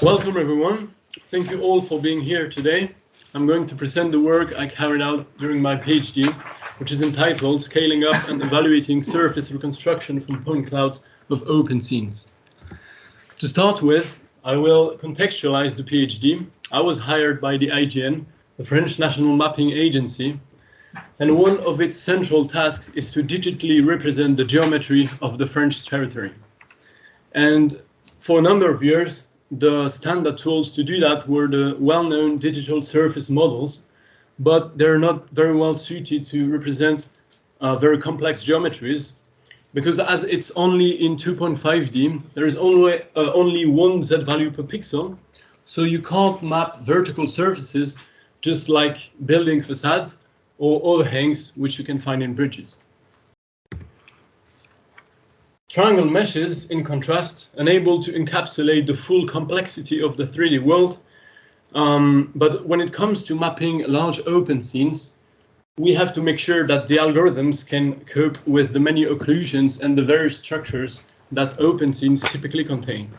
Welcome everyone. Thank you all for being here today. I'm going to present the work I carried out during my PhD, which is entitled Scaling Up and Evaluating Surface Reconstruction from Point Clouds of Open Scenes. To start with, I will contextualize the PhD. I was hired by the IGN, the French National Mapping Agency, and one of its central tasks is to digitally represent the geometry of the French territory. And for a number of years, the standard tools to do that were the well-known digital surface models, but they're not very well suited to represent very complex geometries, because as it's only in 2.5D, there is only one Z value per pixel, so you can't map vertical surfaces just like building facades or overhangs, which you can find in bridges. Triangle meshes, in contrast, enable to encapsulate the full complexity of the 3D world, but when it comes to mapping large open scenes, we have to make sure that the algorithms can cope with the many occlusions and the various structures that open scenes typically contain.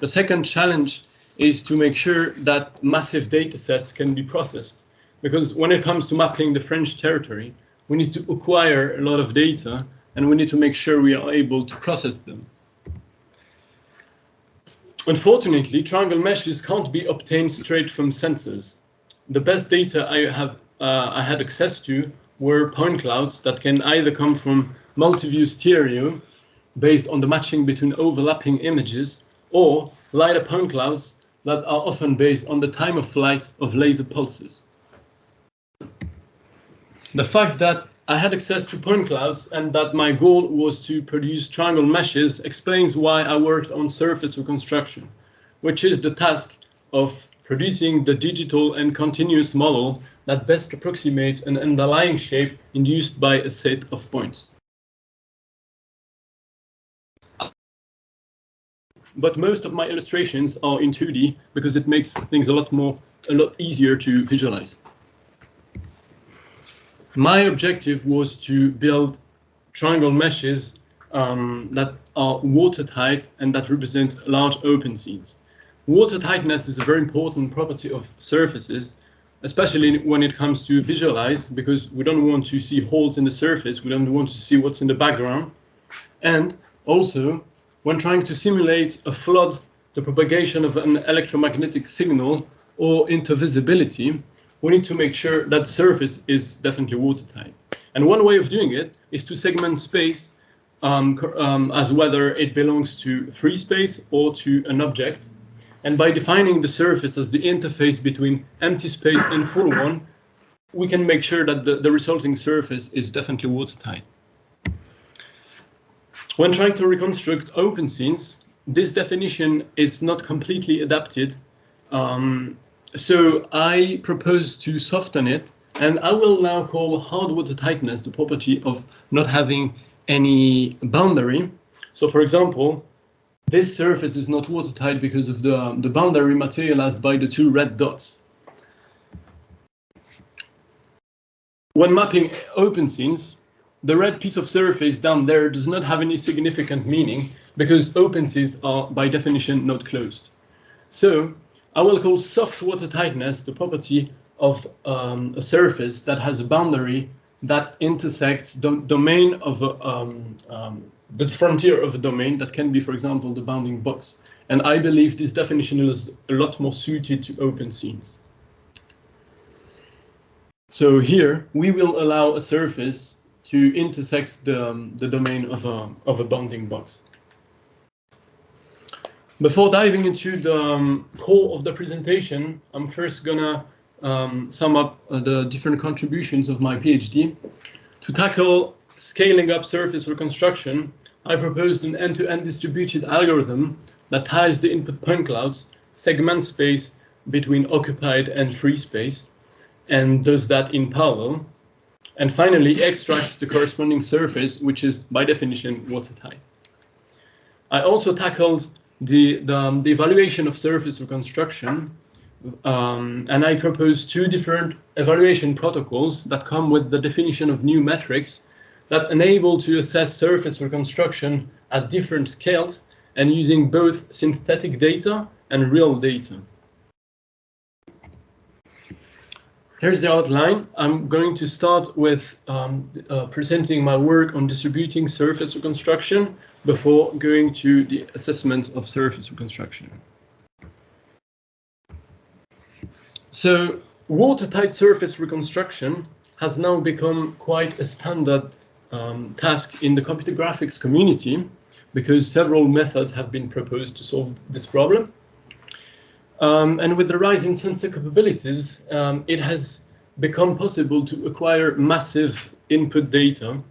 The second challenge is to make sure that massive data sets can be processed, because when it comes to mapping the French territory, we need to acquire a lot of data and we need to make sure we are able to process them. Unfortunately, triangle meshes can't be obtained straight from sensors. The best data I had access to were point clouds that can either come from multi-view stereo, based on the matching between overlapping images, or LiDAR point clouds that are often based on the time of flight of laser pulses. The fact that I had access to point clouds and that my goal was to produce triangle meshes explains why I worked on surface reconstruction, which is the task of producing the digital and continuous model that best approximates an underlying shape induced by a set of points. But most of my illustrations are in 2D because it makes things a lot easier to visualize. My objective was to build triangle meshes that are watertight and that represent large open scenes. Watertightness is a very important property of surfaces, especially when it comes to visualize, because we don't want to see holes in the surface, we don't want to see what's in the background. And also, when trying to simulate a flood, the propagation of an electromagnetic signal, or intervisibility, we need to make sure that the surface is definitely watertight. And one way of doing it is to segment space as whether it belongs to free space or to an object. And by defining the surface as the interface between empty space and full one, we can make sure that the resulting surface is definitely watertight. When trying to reconstruct open scenes, this definition is not completely adapted. So I propose to soften it, and I will now call hard watertightness the property of not having any boundary. So for example, this surface is not watertight because of the boundary materialized by the two red dots. When mapping open scenes, the red piece of surface down there does not have any significant meaning because open scenes are by definition not closed. So I will call soft watertightness the property of a surface that has a boundary that intersects the domain of the frontier of a domain that can be, for example, the bounding box. And I believe this definition is a lot more suited to open scenes. So here we will allow a surface to intersect the domain of a bounding box. Before diving into the core of the presentation, I'm first gonna sum up the different contributions of my PhD. To tackle scaling up surface reconstruction, I proposed an end-to-end distributed algorithm that ties the input point clouds, segments space between occupied and free space, and does that in parallel. And finally, extracts the corresponding surface, which is by definition watertight. I also tackled the evaluation of surface reconstruction, and I proposed two different evaluation protocols that come with the definition of new metrics that enable to assess surface reconstruction at different scales and using both synthetic data and real data. Here's the outline. I'm going to start with presenting my work on distributing surface reconstruction before going to the assessment of surface reconstruction. So, watertight surface reconstruction has now become quite a standard task in the computer graphics community because several methods have been proposed to solve this problem. And with the rise in sensor capabilities, it has become possible to acquire massive input data,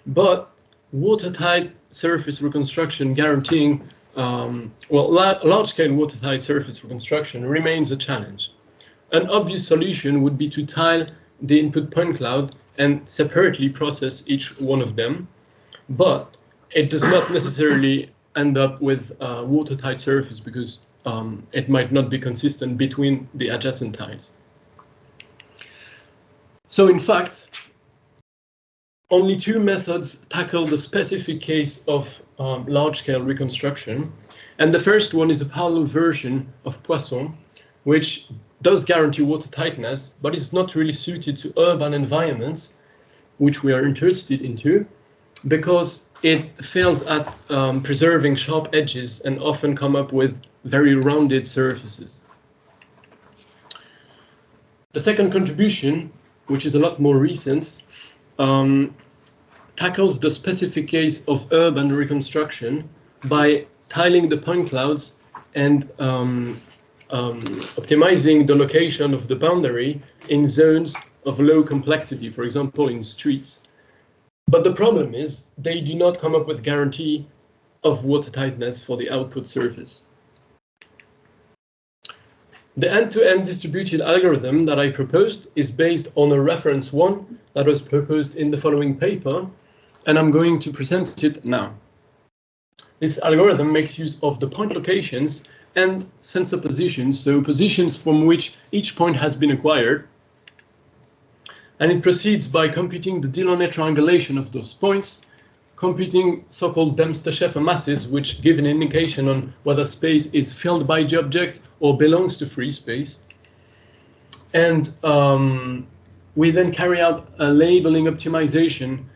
but watertight surface reconstruction guaranteeing, large-scale watertight surface reconstruction remains a challenge. An obvious solution would be to tile the input point cloud and separately process each one of them, but it does not necessarily end up with a watertight surface because it might not be consistent between the adjacent tiles. So in fact, only two methods tackle the specific case of large-scale reconstruction. And the first one is a parallel version of Poisson, which does guarantee watertightness, but is not really suited to urban environments, which we are interested into, because it fails at preserving sharp edges and often come up with very rounded surfaces. The second contribution, which is a lot more recent, tackles the specific case of urban reconstruction by tiling the point clouds and optimizing the location of the boundary in zones of low complexity, for example, in streets. But the problem is they do not come up with guarantee of watertightness for the output surface. The end-to-end distributed algorithm that I proposed is based on a reference one that was proposed in the following paper, and I'm going to present it now. This algorithm makes use of the point locations and sensor positions, so positions from which each point has been acquired. And it proceeds by computing the Delaunay triangulation of those points, computing so-called Dempster-Sheffer masses, which give an indication on whether space is filled by the object or belongs to free space. And we then carry out a labeling optimization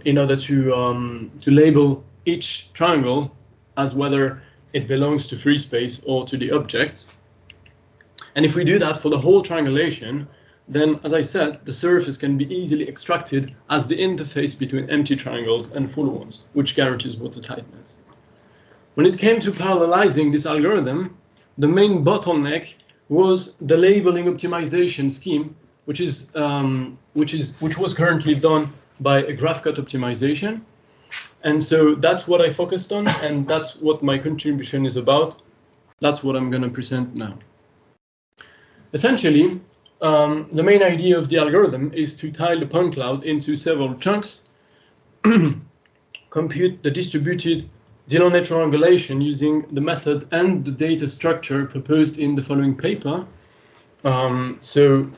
in order to label each triangle as whether it belongs to free space or to the object. And if we do that for the whole triangulation, then, as I said, the surface can be easily extracted as the interface between empty triangles and full ones, which guarantees watertightness. When it came to parallelizing this algorithm, the main bottleneck was the labeling optimization scheme, which was currently done by a graph cut optimization. And so that's what I focused on, and that's what my contribution is about. That's what I'm going to present now. Essentially, the main idea of the algorithm is to tile the point cloud into several chunks, compute the distributed Delaunay triangulation using the method and the data structure proposed in the following paper. So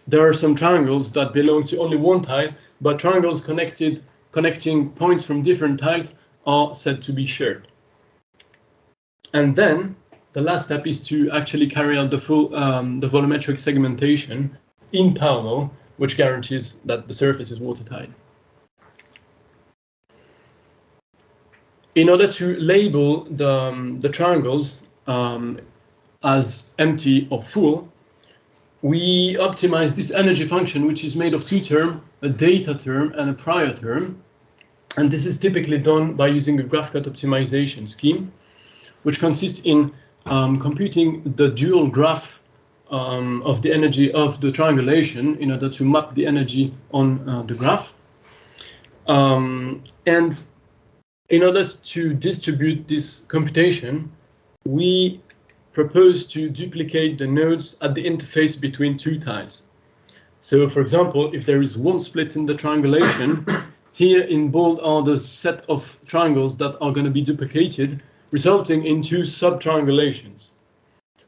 there are some triangles that belong to only one tile, but triangles connecting points from different tiles are said to be shared. And then the last step is to actually carry out the full the volumetric segmentation in parallel, which guarantees that the surface is watertight. In order to label the triangles as empty or full, we optimize this energy function, which is made of two terms, a data term and a prior term. And this is typically done by using a graph cut optimization scheme, which consists in computing the dual graph of the energy of the triangulation in order to map the energy on the graph. And in order to distribute this computation, we propose to duplicate the nodes at the interface between two tiles. So, for example, if there is one split in the triangulation, here in bold are the set of triangles that are going to be duplicated, resulting in two sub-triangulations.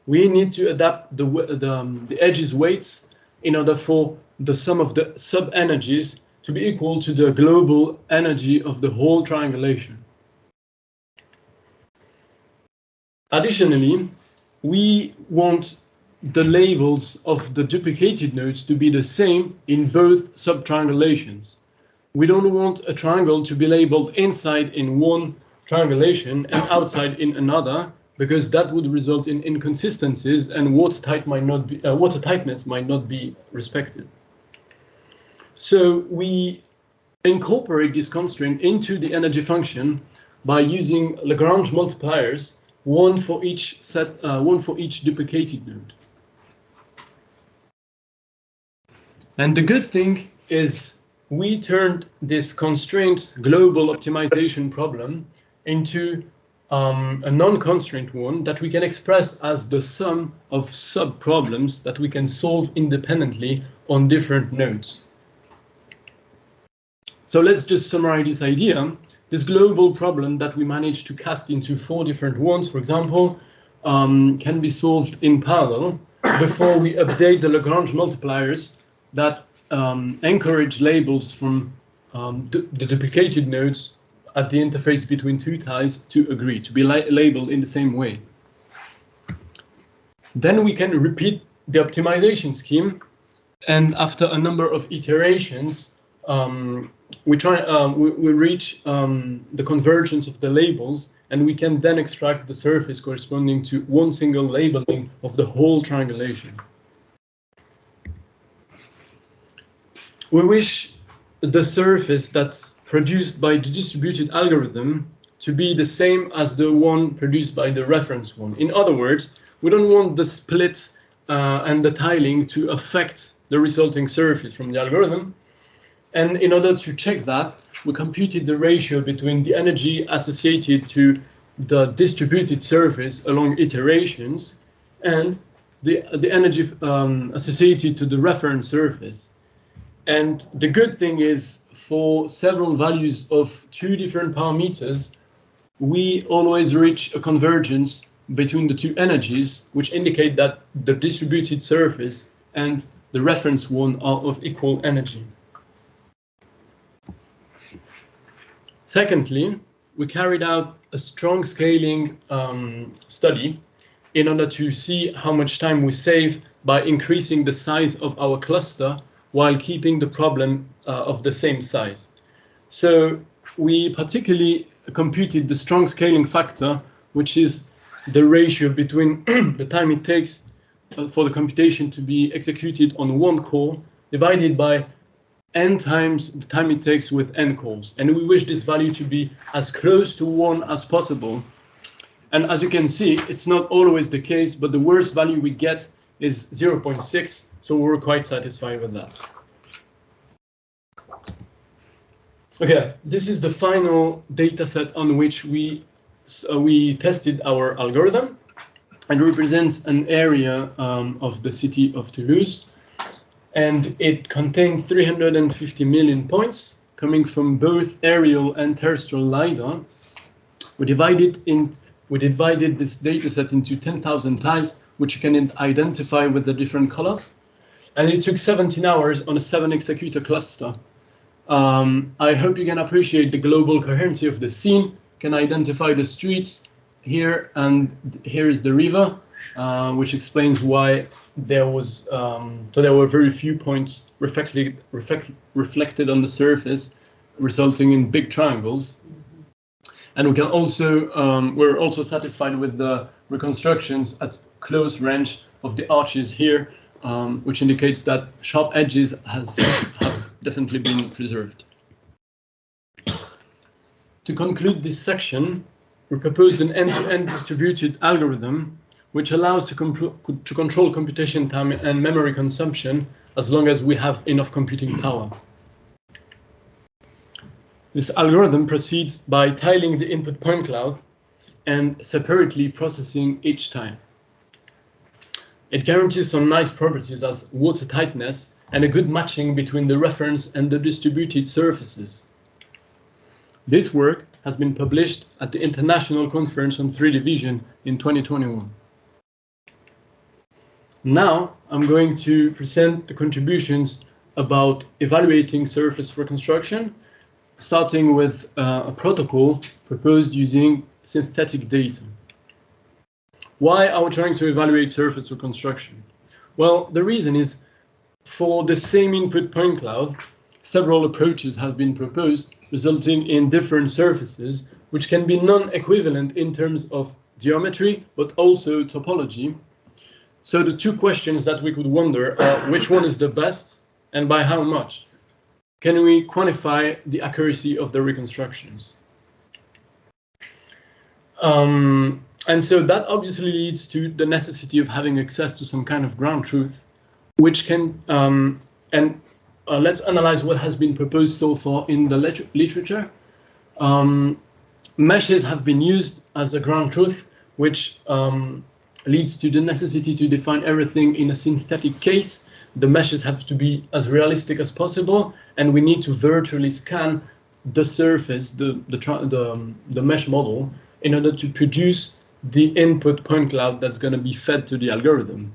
We need to adapt the edges weights in order for the sum of the sub-energies to be equal to the global energy of the whole triangulation. Additionally, we want the labels of the duplicated nodes to be the same in both subtriangulations. We don't want a triangle to be labeled inside in one triangulation and outside in another, because that would result in inconsistencies and watertightness might not be respected. So we incorporate this constraint into the energy function by using Lagrange multipliers, one for each duplicated node. And the good thing is we turned this constraint global optimization problem into a non-constraint one that we can express as the sum of sub-problems that we can solve independently on different nodes. So let's just summarize this idea. This global problem that we managed to cast into 4 different ones, for example, can be solved in parallel before we update the Lagrange multipliers that encourage labels from the duplicated nodes at the interface between 2 ties to agree, to be labeled in the same way. Then we can repeat the optimization scheme, and after a number of iterations, we reach the convergence of the labels, and we can then extract the surface corresponding to one single labeling of the whole triangulation. We wish the surface that's produced by the distributed algorithm to be the same as the one produced by the reference one. In other words, we don't want the split and the tiling to affect the resulting surface from the algorithm. And in order to check that, we computed the ratio between the energy associated to the distributed surface along iterations and the energy associated to the reference surface. And the good thing is, for several values of 2 different parameters, we always reach a convergence between the 2 energies, which indicate that the distributed surface and the reference one are of equal energy. Secondly, we carried out a strong scaling study in order to see how much time we save by increasing the size of our cluster while keeping the problem of the same size. So we particularly computed the strong scaling factor, which is the ratio between the time it takes for the computation to be executed on one core divided by n times the time it takes with n cores. And we wish this value to be as close to 1 as possible. And as you can see, it's not always the case, but the worst value we get is 0.6, so we're quite satisfied with that. Okay, this is the final data set on which we tested our algorithm, and represents an area of the city of Toulouse. And it contained 350 million points coming from both aerial and terrestrial LiDAR. We divided this data set into 10,000 tiles, which you can identify with the different colors. And it took 17 hours on a 7 executor cluster. I hope you can appreciate the global coherency of the scene. You can identify the streets here, and here is the river, which explains why there were very few points reflected on the surface, resulting in big triangles. And we can also we're also satisfied with the reconstructions at close range of the arches here, which indicates that sharp edges have definitely been preserved. To conclude this section, we proposed an end-to-end distributed algorithm which allows to control computation time and memory consumption as long as we have enough computing power. This algorithm proceeds by tiling the input point cloud and separately processing each tile. It guarantees some nice properties as water tightness and a good matching between the reference and the distributed surfaces. This work has been published at the International Conference on 3D Vision in 2021. Now I'm going to present the contributions about evaluating surface reconstruction, starting with a protocol proposed using synthetic data. Why are we trying to evaluate surface reconstruction? Well, the reason is for the same input point cloud, several approaches have been proposed, resulting in different surfaces, which can be non-equivalent in terms of geometry, but also topology. So the two questions that we could wonder are which one is the best and by how much? Can we quantify the accuracy of the reconstructions? And so that obviously leads to the necessity of having access to some kind of ground truth, which can, let's analyze what has been proposed so far in the literature. Meshes have been used as a ground truth, which leads to the necessity to define everything in a synthetic case. The meshes have to be as realistic as possible, and we need to virtually scan the surface, the mesh model, in order to produce the input point cloud that's going to be fed to the algorithm.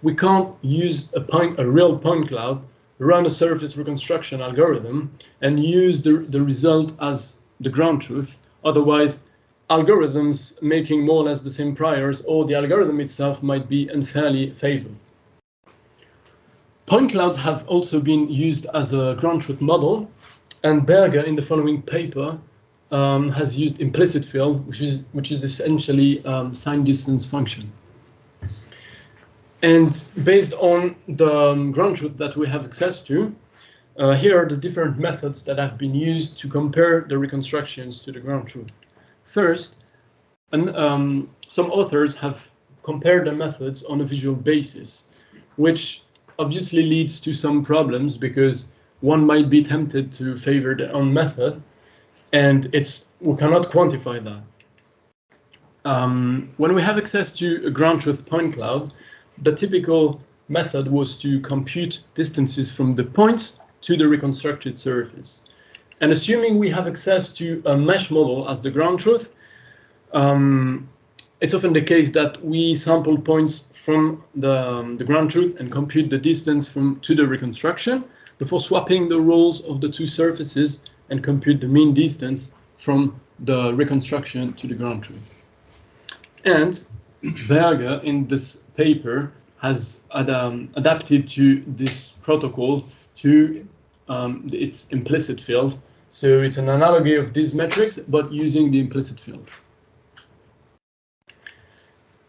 We can't use a real point cloud, run a surface reconstruction algorithm, and use the result as the ground truth. Otherwise, algorithms making more or less the same priors, or the algorithm itself, might be unfairly favored. Point clouds have also been used as a ground truth model, and Berger, in the following paper, has used implicit field, which is essentially sign distance function. And based on the ground truth that we have access to, here are the different methods that have been used to compare the reconstructions to the ground truth. First, some authors have compared the methods on a visual basis, which obviously leads to some problems because one might be tempted to favor their own method, and we cannot quantify that. When we have access to a ground truth point cloud, the typical method was to compute distances from the points to the reconstructed surface. And assuming we have access to a mesh model as the ground truth, it's often the case that we sample points from the ground truth and compute the distance to the reconstruction before swapping the roles of the two surfaces and compute the mean distance from the reconstruction to the ground truth. And Berger, in this paper, has adapted to this protocol to its implicit field. So it's an analogy of these metrics, but using the implicit field.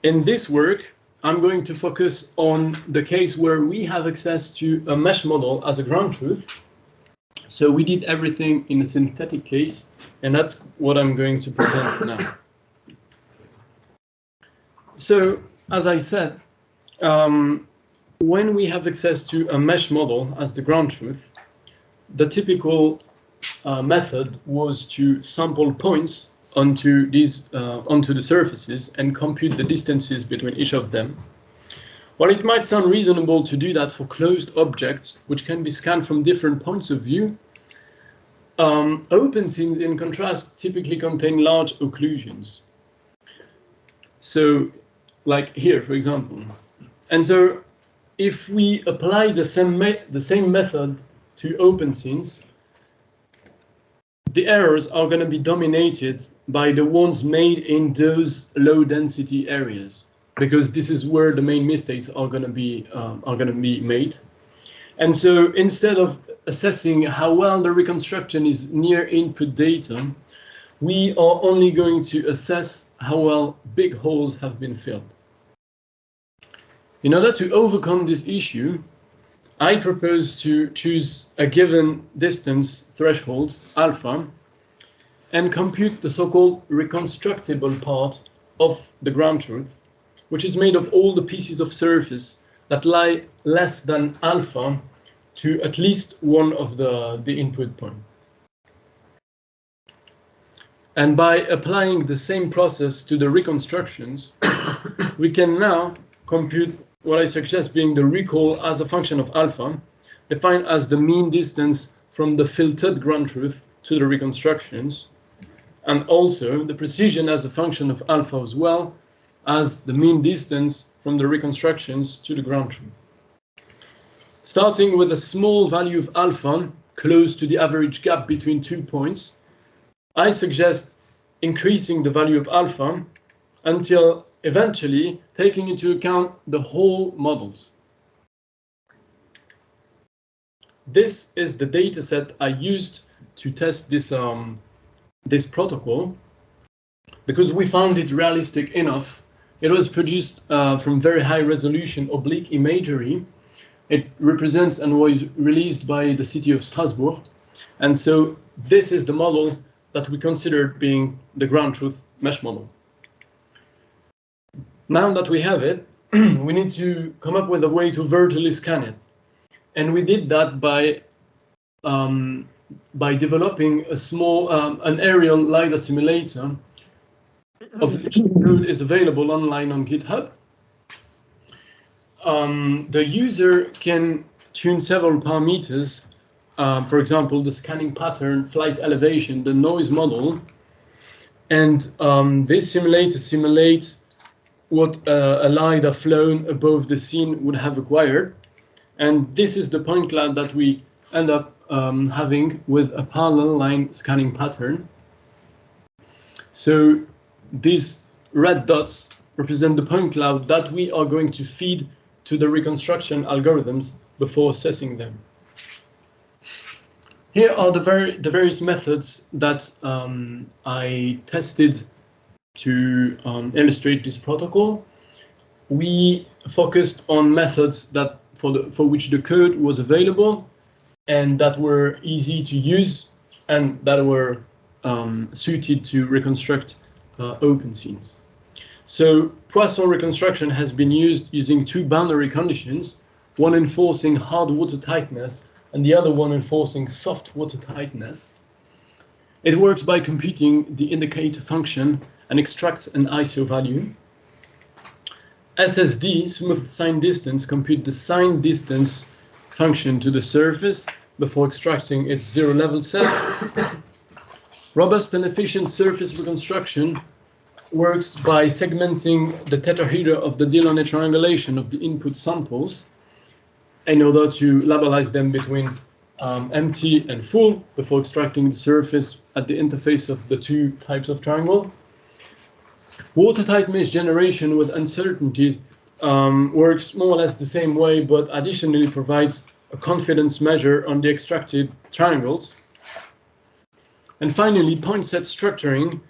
In this work, I'm going to focus on the case where we have access to a mesh model as a ground truth. So we did everything in a synthetic case, and that's what I'm going to present now. So, as I said, when we have access to a mesh model as the ground truth, the typical method was to sample points onto the surfaces and compute the distances between each of them. While it might sound reasonable to do that for closed objects, which can be scanned from different points of view, open scenes, in contrast, typically contain large occlusions. So, like here, for example. And so, if we apply the same method to open scenes, the errors are going to be dominated by the ones made in those low-density areas, because this is where the main mistakes are going to be made. And so, instead of assessing how well the reconstruction is near input data, we are only going to assess how well big holes have been filled. In order to overcome this issue, I propose to choose a given distance threshold, alpha, and compute the so-called reconstructible part of the ground truth, which is made of all the pieces of surface that lie less than alpha to at least one of the input point. And by applying the same process to the reconstructions, we can now compute what I suggest being the recall as a function of alpha, defined as the mean distance from the filtered ground truth to the reconstructions, and also the precision as a function of alpha as well as the mean distance from the reconstructions to the ground truth. Starting with a small value of alpha close to the average gap between 2 points, I suggest increasing the value of alpha until eventually taking into account the whole models. This is the data set I used to test this protocol, because we found it realistic enough. It was produced from very high resolution oblique imagery. It represents and was released by the city of Strasbourg. And so this is the model that we considered being the ground truth mesh model. Now that we have it, we need to come up with a way to virtually scan it. And we did that by developing a small, an aerial LiDAR simulator, of which code is available online on GitHub. The user can tune several parameters, for example, the scanning pattern, flight elevation, the noise model, and this simulator simulates what a LiDAR flown above the scene would have acquired. And this is the point cloud that we end up having with a parallel line scanning pattern. So these red dots represent the point cloud that we are going to feed to the reconstruction algorithms before assessing them. Here are the various methods that I tested to illustrate this protocol. We focused on methods that for which the code was available and that were easy to use and that were suited to reconstruct open scenes. So Poisson reconstruction has been used using two boundary conditions, one enforcing hard water tightness and the other one enforcing soft water tightness. It works by computing the indicator function and extracts an ISO value. SSD, smooth sign distance, compute the sign distance function to the surface before extracting its zero level sets. Robust and efficient surface reconstruction works by segmenting the tetrahedra of the Delaunay triangulation of the input samples in order to labelize them between empty and full before extracting the surface at the interface of the two types of triangle. Watertight mesh generation with uncertainties works more or less the same way, but additionally provides a confidence measure on the extracted triangles. And finally, point set structuring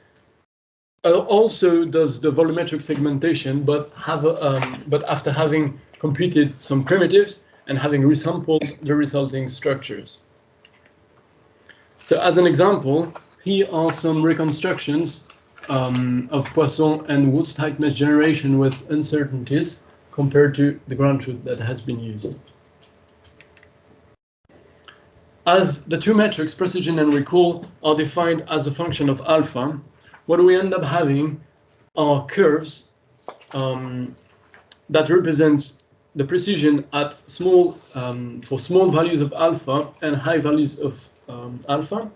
also does the volumetric segmentation, but after having computed some primitives and having resampled the resulting structures. So as an example, here are some reconstructions of Poisson and watertight mesh generation with uncertainties compared to the ground truth that has been used. As the two metrics, precision and recall, are defined as a function of alpha, what we end up having are curves that represent the precision at small for small values of alpha and high values of alpha.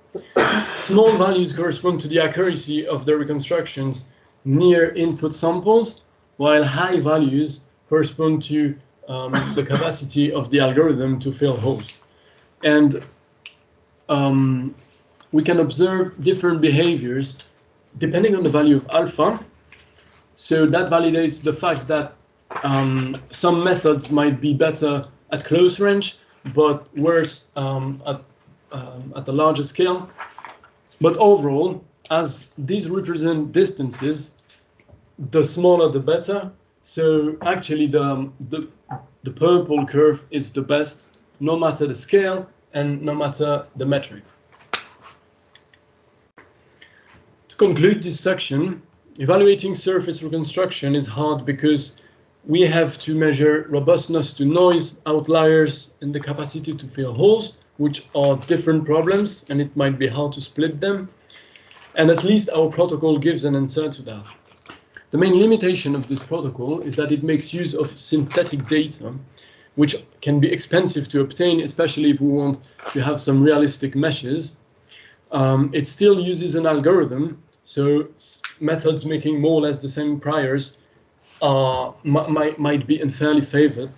Small values correspond to the accuracy of the reconstructions near input samples, while high values correspond to the capacity of the algorithm to fill holes. And we can observe different behaviors depending on the value of alpha. So that validates the fact that some methods might be better at close range, but worse at a larger scale. But overall, as these represent distances, the smaller the better. So actually the purple curve is the best, no matter the scale and no matter the metric. To conclude this section, evaluating surface reconstruction is hard because we have to measure robustness to noise, outliers, and the capacity to fill holes, which are different problems, and it might be hard to split them. And at least our protocol gives an answer to that. The main limitation of this protocol is that it makes use of synthetic data, which can be expensive to obtain, especially if we want to have some realistic meshes. It still uses an algorithm, so methods making more or less the same priors might be unfairly favored.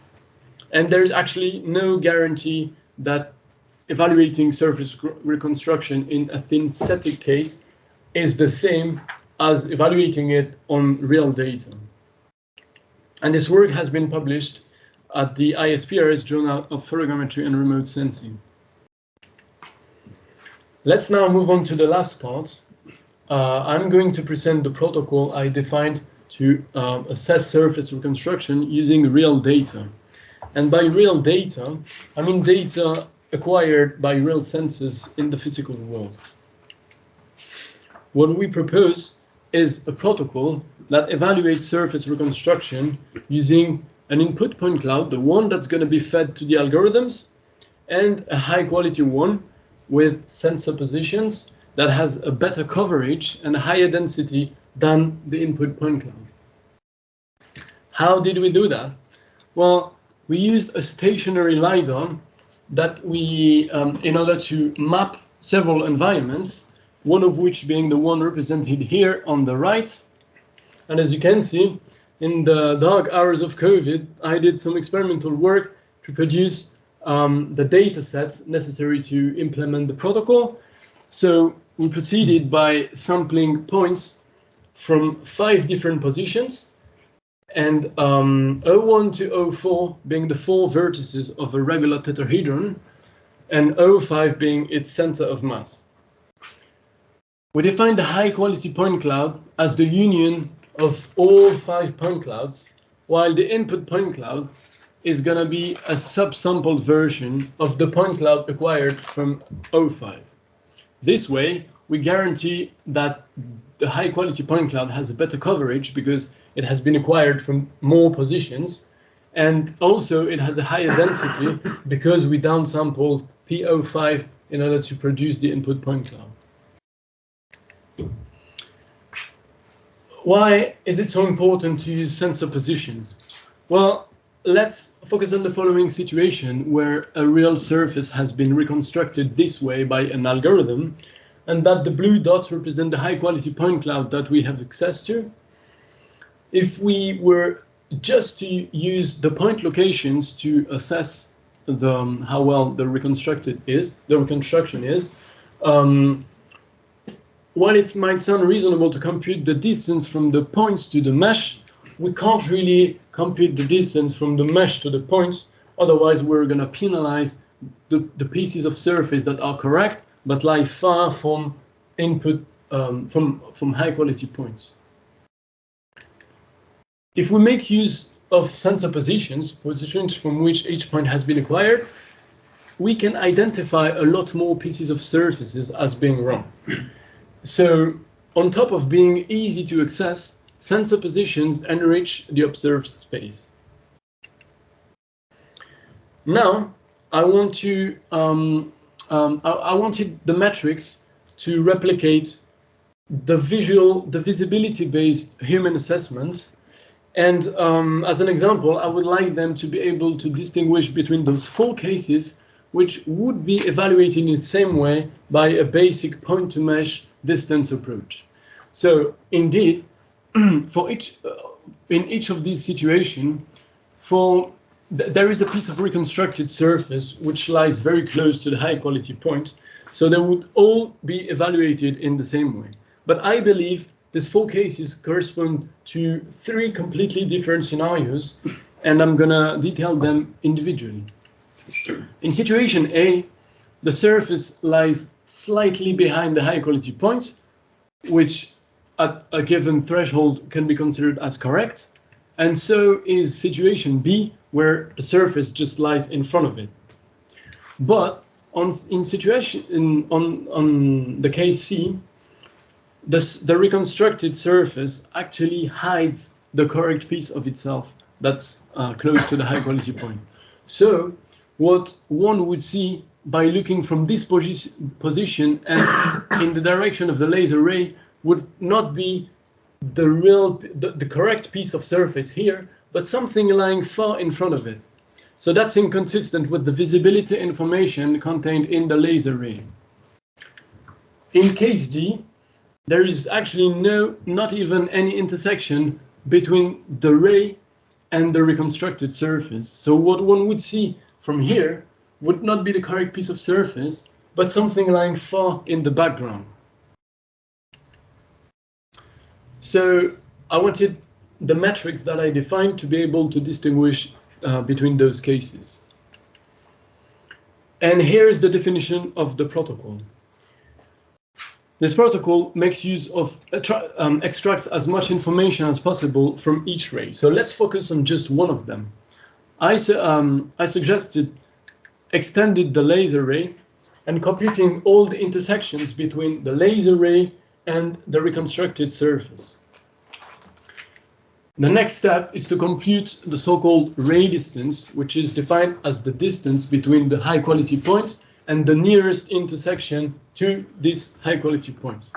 And there is actually no guarantee that evaluating surface reconstruction in a synthetic case is the same as evaluating it on real data. And this work has been published at the ISPRS Journal of Photogrammetry and Remote Sensing. Let's now move on to the last part. I'm going to present the protocol I defined to assess surface reconstruction using real data. And by real data, I mean data acquired by real sensors in the physical world. What we propose is a protocol that evaluates surface reconstruction using an input point cloud, the one that's going to be fed to the algorithms, and a high quality one with sensor positions that has a better coverage and a higher density than the input point cloud. How did we do that? Well, we used a stationary LiDAR that we, in order to map several environments, one of which being the one represented here on the right. And as you can see, in the dark hours of COVID, I did some experimental work to produce the data sets necessary to implement the protocol. So we proceeded by sampling points from 5 different positions, and 01 to 04 being the 4 vertices of a regular tetrahedron, and 05 being its center of mass. We defined the high quality point cloud as the union of all 5 point clouds, while the input point cloud is going to be a subsampled version of the point cloud acquired from 05. This way, we guarantee that the high quality point cloud has a better coverage because it has been acquired from more positions, and also it has a higher density because we downsampled P05 in order to produce the input point cloud. Why is it so important to use sensor positions? Well, let's focus on the following situation where a real surface has been reconstructed this way by an algorithm, and that the blue dots represent the high quality point cloud that we have access to. If we were just to use the point locations to assess how well the reconstruction is, while it might sound reasonable to compute the distance from the points to the mesh, we can't really compute the distance from the mesh to the points. Otherwise, we're going to penalize the pieces of surface that are correct but lie far from input from high quality points. If we make use of sensor positions from which each point has been acquired, we can identify a lot more pieces of surfaces as being wrong. So, on top of being easy to access, sensor positions enrich the observed space. Now, I wanted the metrics to replicate the visibility-based human assessment. And as an example, I would like them to be able to distinguish between those 4 cases which would be evaluated in the same way by a basic point-to-mesh distance approach. So indeed, in each of these situations, there is a piece of reconstructed surface which lies very close to the high quality point, so they would all be evaluated in the same way. But I believe these 4 cases correspond to 3 completely different scenarios, and I'm gonna detail them individually. In situation A, the surface lies slightly behind the high quality point, which at a given threshold can be considered as correct, and so is situation B, where the surface just lies in front of it. But on the case C, the reconstructed surface actually hides the correct piece of itself that's close to the high quality point. So what one would see by looking from this position and in the direction of the laser ray would not be the correct piece of surface here, but something lying far in front of it. So that's inconsistent with the visibility information contained in the laser ray. In case D, there is actually not even any intersection between the ray and the reconstructed surface. So what one would see from here would not be the correct piece of surface, but something lying far in the background. So I wanted the metrics that I defined to be able to distinguish between those cases. And here's the definition of the protocol. This protocol makes use of, extracts as much information as possible from each ray. So let's focus on just one of them. I suggested extended the laser ray and computing all the intersections between the laser ray and the reconstructed surface. The next step is to compute the so-called ray distance, which is defined as the distance between the high-quality point and the nearest intersection to this high-quality point.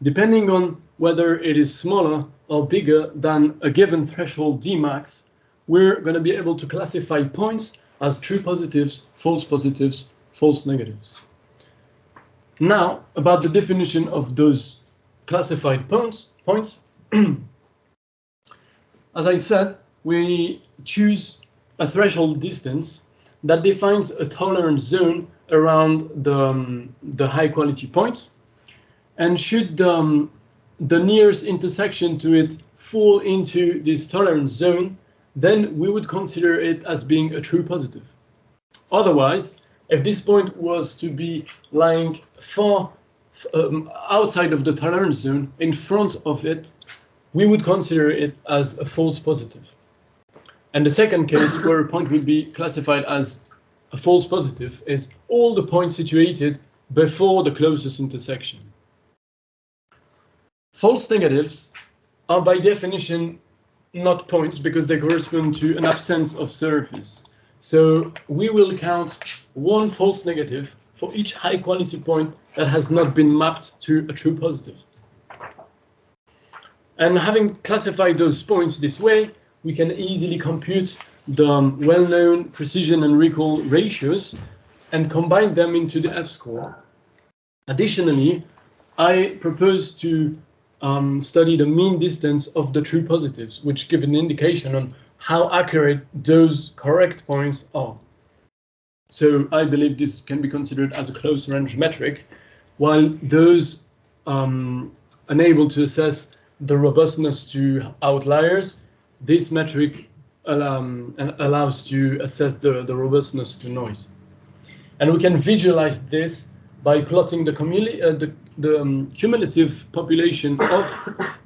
Depending on whether it is smaller or bigger than a given threshold Dmax, we're going to be able to classify points as true positives, false negatives. Now, about the definition of those classified points. As I said, we choose a threshold distance that defines a tolerance zone around the high quality point. And should the nearest intersection to it fall into this tolerance zone, then we would consider it as being a true positive. Otherwise, if this point was to be lying far outside of the tolerance zone, in front of it, we would consider it as a false positive. And the second case where a point would be classified as a false positive is all the points situated before the closest intersection. False negatives are by definition not points because they correspond to an absence of surface. So we will count one false negative for each high quality point that has not been mapped to a true positive. And having classified those points this way, we can easily compute the well-known precision and recall ratios and combine them into the F-score. Additionally, I propose to study the mean distance of the true positives, which give an indication on how accurate those correct points are. So I believe this can be considered as a close range metric, while those unable to assess the robustness to outliers, this metric allows to assess the robustness to noise. And we can visualize this by plotting the cumulative population of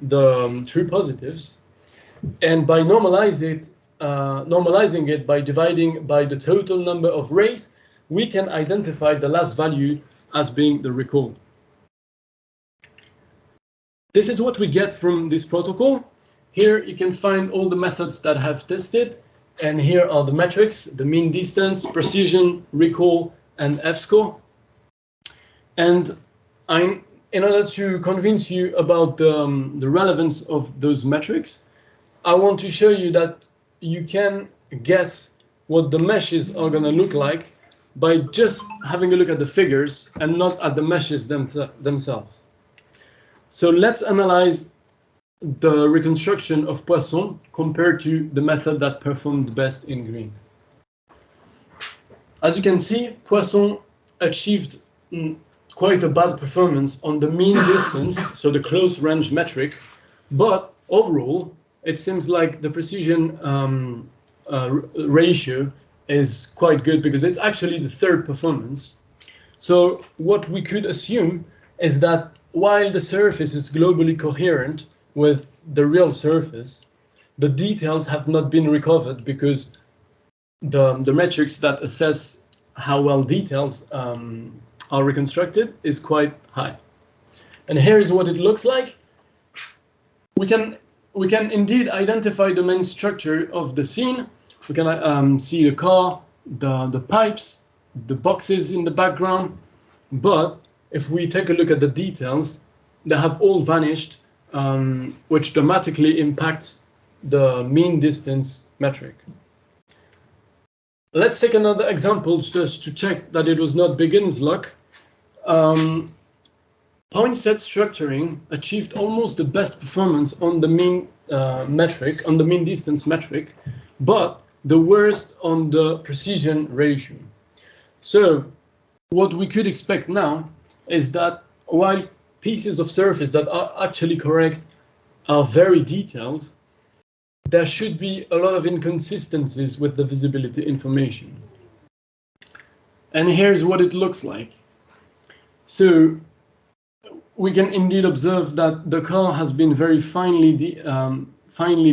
the true positives, and by normalizing it by dividing by the total number of rays, we can identify the last value as being the recall. This is what we get from this protocol. Here you can find all the methods that have tested, and here are the metrics: the mean distance, precision, recall, and F-score. And in order to convince you about the relevance of those metrics, I want to show you that you can guess what the meshes are going to look like by just having a look at the figures and not at the meshes themselves. So let's analyze the reconstruction of Poisson compared to the method that performed best in green. As you can see, Poisson achieved quite a bad performance on the mean distance, so the close range metric, but overall, it seems like the precision ratio is quite good because it's actually the third performance. So what we could assume is that while the surface is globally coherent with the real surface, the details have not been recovered because the metrics that assess how well details are reconstructed is quite high. And here's what it looks like. We can indeed identify the main structure of the scene. We can see the car, the pipes, the boxes in the background. But if we take a look at the details, they have all vanished, which dramatically impacts the mean distance metric. Let's take another example just to check that it was not beginner's luck. Point set structuring achieved almost the best performance on the mean metric, on the mean distance metric, but the worst on the precision ratio. So what we could expect now is that while pieces of surface that are actually correct are very detailed, there should be a lot of inconsistencies with the visibility information. And here's what it looks like. So we can indeed observe that the car has been very finely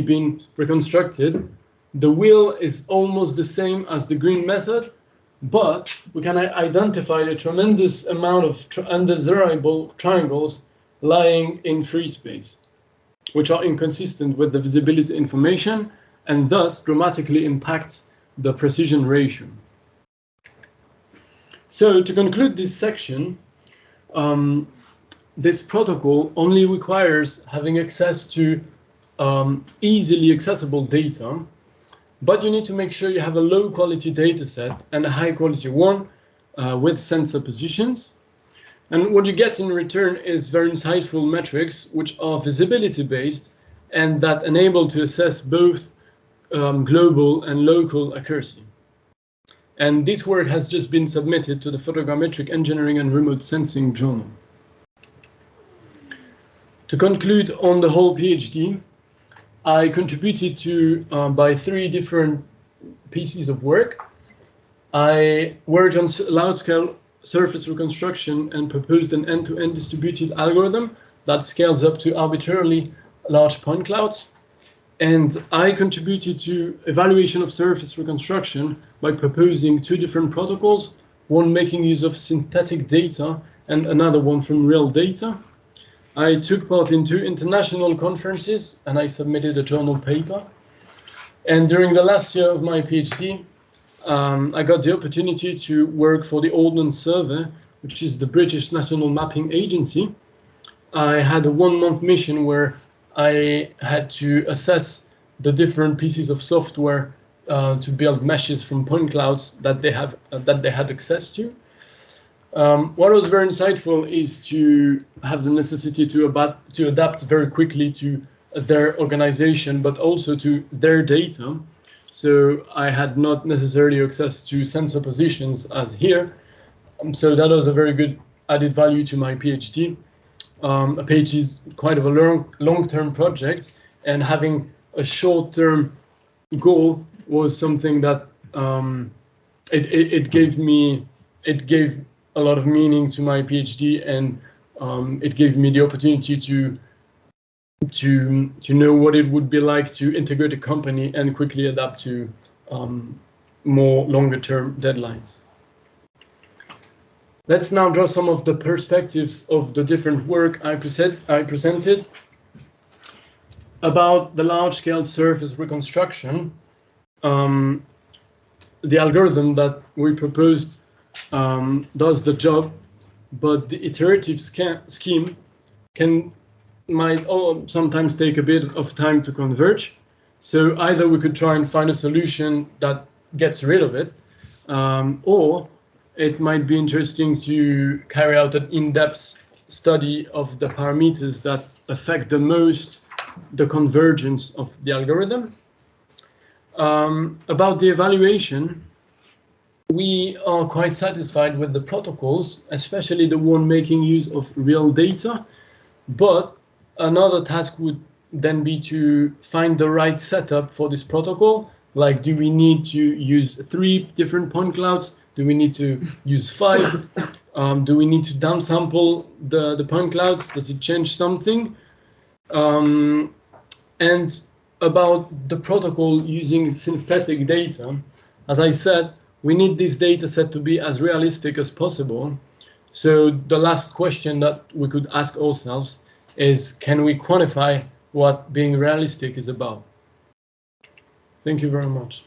been reconstructed. The wheel is almost the same as the green method, but we can identify a tremendous amount of undesirable triangles lying in free space, which are inconsistent with the visibility information and thus dramatically impacts the precision ratio. So to conclude this section, this protocol only requires having access to easily accessible data, but you need to make sure you have a low quality data set and a high quality one with sensor positions. And what you get in return is very insightful metrics which are visibility based and that enable to assess both global and local accuracy. And this work has just been submitted to the Photogrammetric Engineering and Remote Sensing Journal. To conclude on the whole PhD, I contributed to by 3 different pieces of work. I worked on large-scale surface reconstruction and proposed an end-to-end distributed algorithm that scales up to arbitrarily large point clouds. And I contributed to evaluation of surface reconstruction by proposing 2 different protocols, one making use of synthetic data and another one from real data. I took part in 2 international conferences and I submitted a journal paper. And during the last year of my PhD, I got the opportunity to work for the Ordnance Survey, which is the British National Mapping Agency. I had a 1-month mission where I had to assess the different pieces of software to build meshes from point clouds that they had access to. What was very insightful is to have the necessity to adapt very quickly to their organization, but also to their data. So I had not necessarily access to sensor positions as here. So that was a very good added value to my PhD. A PhD is quite of a long-term project, and having a short-term goal was something that it gave a lot of meaning to my PhD, and it gave me the opportunity to know what it would be like to integrate a company and quickly adapt to more longer-term deadlines. Let's now draw some of the perspectives of the different work I presented. About the large-scale surface reconstruction, the algorithm that we proposed does the job, but the iterative scheme might sometimes take a bit of time to converge. So either we could try and find a solution that gets rid of it, or it might be interesting to carry out an in-depth study of the parameters that affect the most the convergence of the algorithm. About the evaluation, we are quite satisfied with the protocols, especially the one making use of real data, but another task would then be to find the right setup for this protocol. Like, do we need to use 3 different point clouds? Do we need to use 5? Do we need to downsample the point clouds? Does it change something? And about the protocol using synthetic data, as I said, we need this data set to be as realistic as possible. So the last question that we could ask ourselves is, can we quantify what being realistic is about? Thank you very much.